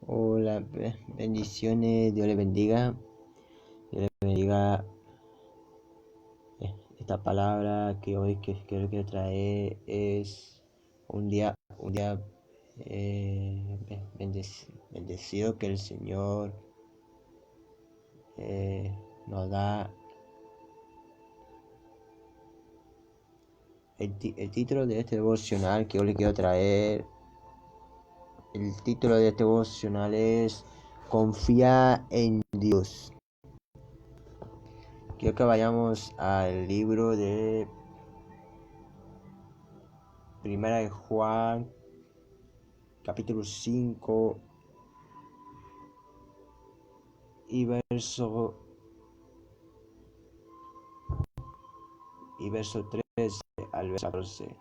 Hola, bendiciones, Dios le bendiga. Dios le bendiga. Esta palabra que hoy quiero traer es un día bendecido que el Señor nos da. El título de este devocional que hoy le quiero traer, el título de este devocional es Confía en Dios. Quiero que vayamos al libro de Primera de Juan, capítulo 5 y verso 13 al verso 14.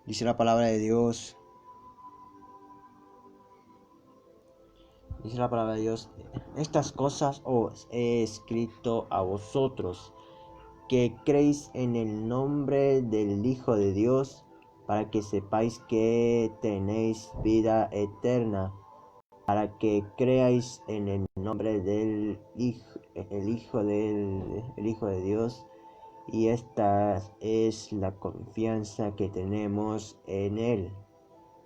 Dice la palabra de Dios. Estas cosas os he escrito a vosotros, que creéis en el nombre del Hijo de Dios, para que sepáis que tenéis vida eterna, para que creáis en el nombre del Hijo de Dios. Y esta es la confianza que tenemos en Él,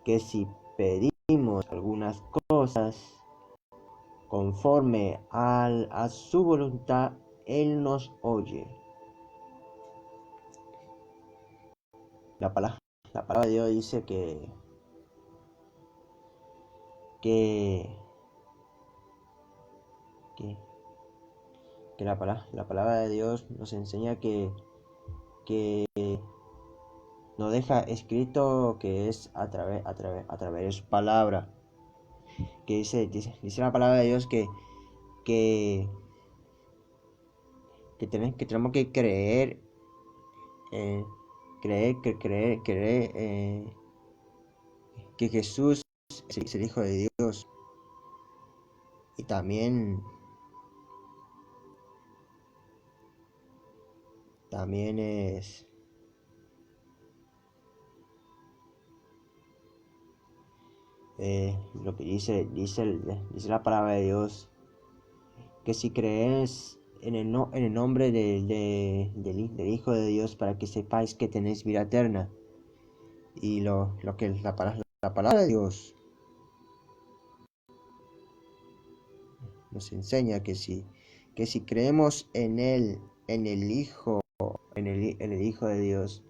que si pedimos algunas cosas conforme a su voluntad, Él nos oye. La palabra de Dios dice que la palabra de Dios nos enseña que nos deja escrito que es a través de su palabra, que dice la palabra de Dios que tenemos que creer que Jesús es el Hijo de Dios, y también es lo que dice la palabra de Dios, que si crees en el nombre del Hijo de Dios, para que sepáis que tenéis vida eterna. Y lo que la palabra de Dios nos enseña, que si creemos en Él, en el Hijo de Dios,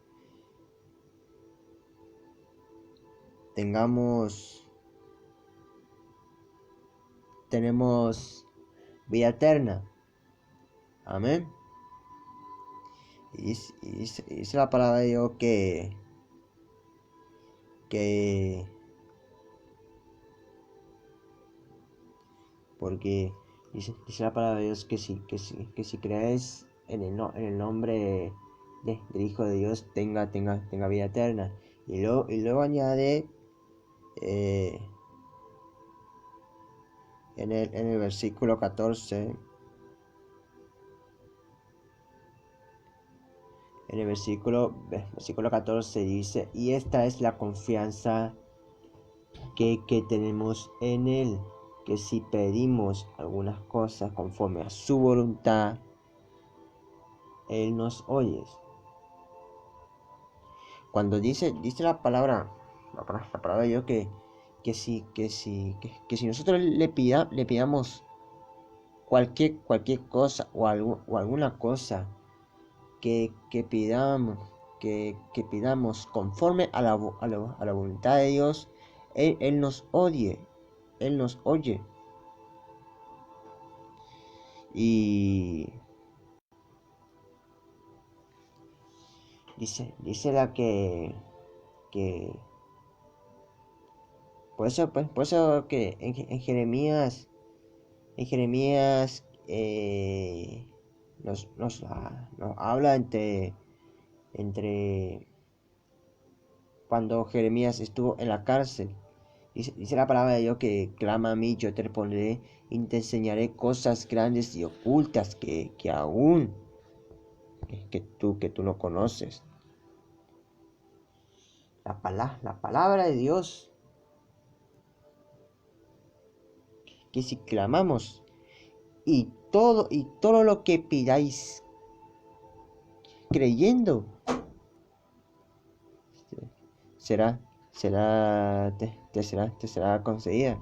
tenemos vida eterna. Amén. Y dice la palabra de Dios que porque dice la palabra de Dios que si crees en el nombre del Hijo de Dios, tenga vida eterna. Y luego añade en el versículo 14. En el versículo 14 dice: y esta es la confianza que tenemos en Él, que si pedimos algunas cosas conforme a su voluntad, Él nos oye. Cuando dice la palabra de Dios que si nosotros le pidamos cualquier cosa o alguna cosa, que pidamos conforme a la voluntad de Dios, Él nos oye. Y dice la que por eso que en Jeremías nos habla entre cuando Jeremías estuvo en la cárcel. Dice la palabra de Dios que clama a mí, yo te responderé y te enseñaré cosas grandes y ocultas que aún tú no conoces. la palabra de Dios, que si clamamos y todo lo que pidáis creyendo, será, te será concedida.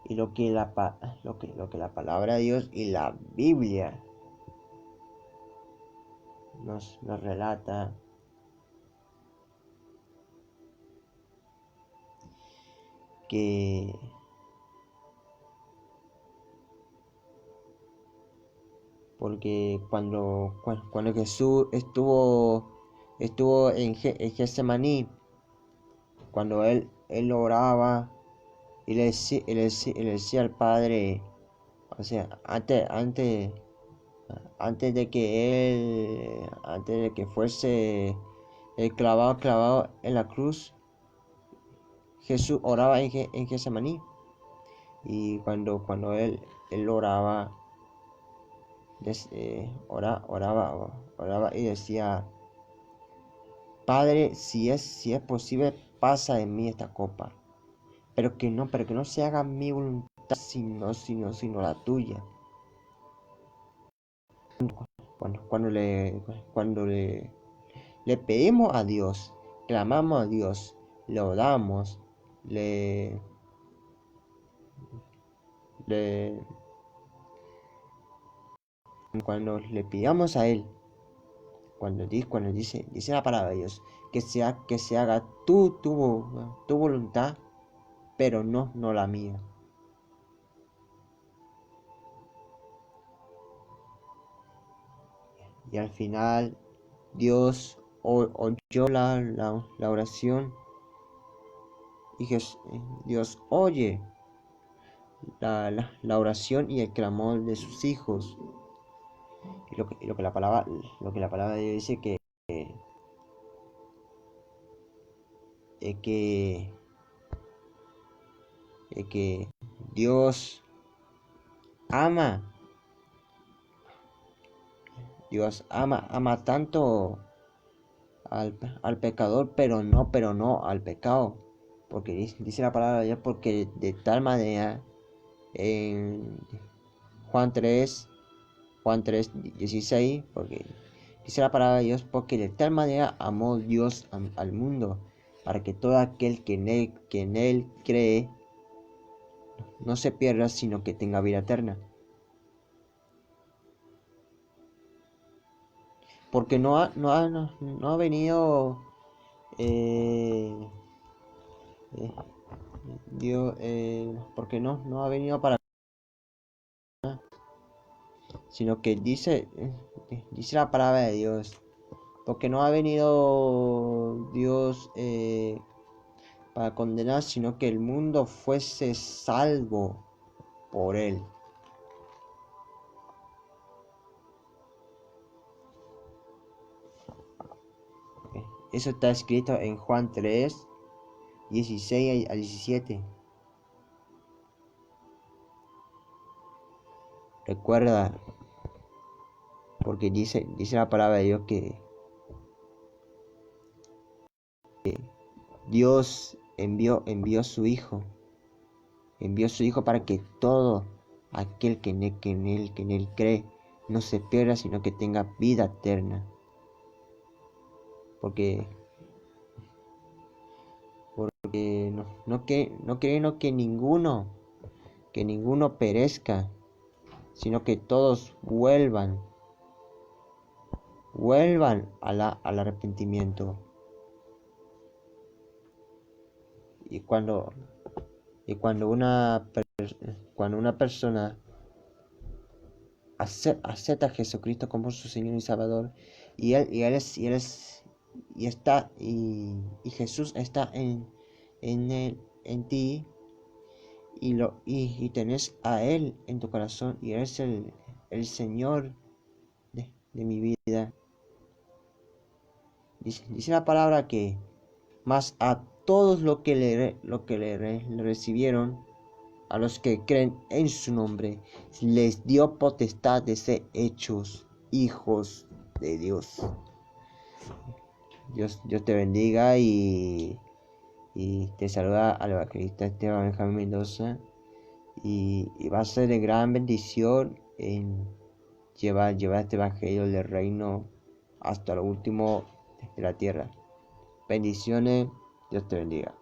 Y lo que la palabra de Dios y la Biblia nos relata, que porque cuando Jesús estuvo en Getsemaní, cuando él oraba y le decía al Padre, o sea, antes de que fuese clavado en la cruz, Jesús oraba en Getsemaní. Y cuando él oraba, oraba y decía: Padre, si es posible, pasa de mí esta copa, pero que no se haga mi voluntad, sino la tuya. Cuando le pedimos a Dios, clamamos a Dios, le oramos, le cuando le pidamos a Él, cuando dice la palabra de Dios, que se haga tu voluntad, pero no la mía. Y al final Dios oyó la oración, y Dios oye la oración y el clamor de sus hijos. Y lo que la palabra de Dios dice, que Dios ama ama tanto al pecador, pero no al pecado, porque dice la palabra de Dios, porque de tal manera, en Juan 3 16, porque dice la palabra de Dios, porque de tal manera amó Dios al mundo, para que todo aquel que en él cree no se pierda, sino que tenga vida eterna. Porque no ha venido Dios, porque no ha venido para, sino que dice la palabra de Dios, porque no ha venido Dios para condenar, sino que el mundo fuese salvo por él. Eso está escrito en Juan 3, 16 a 17. Recuerda, porque dice la palabra de Dios que Dios envió su Hijo. Envió su Hijo para que todo aquel que en él cree no se pierda, sino que tenga vida eterna. Porque no queremos que ninguno perezca, sino que todos vuelvan al arrepentimiento. Y cuando una persona acepta a Jesucristo como su Señor y Salvador, y Jesús está en ti, y tenés a Él en tu corazón, y Él es el Señor de mi vida. Dice la palabra que más a todos lo que le recibieron, a los que creen en su nombre, les dio potestad de ser hechos hijos de Dios. Dios te bendiga y te saluda al evangelista Esteban Benjamín Mendoza y va a ser de gran bendición en llevar este evangelio del reino hasta lo último de la tierra. Bendiciones, Dios te bendiga.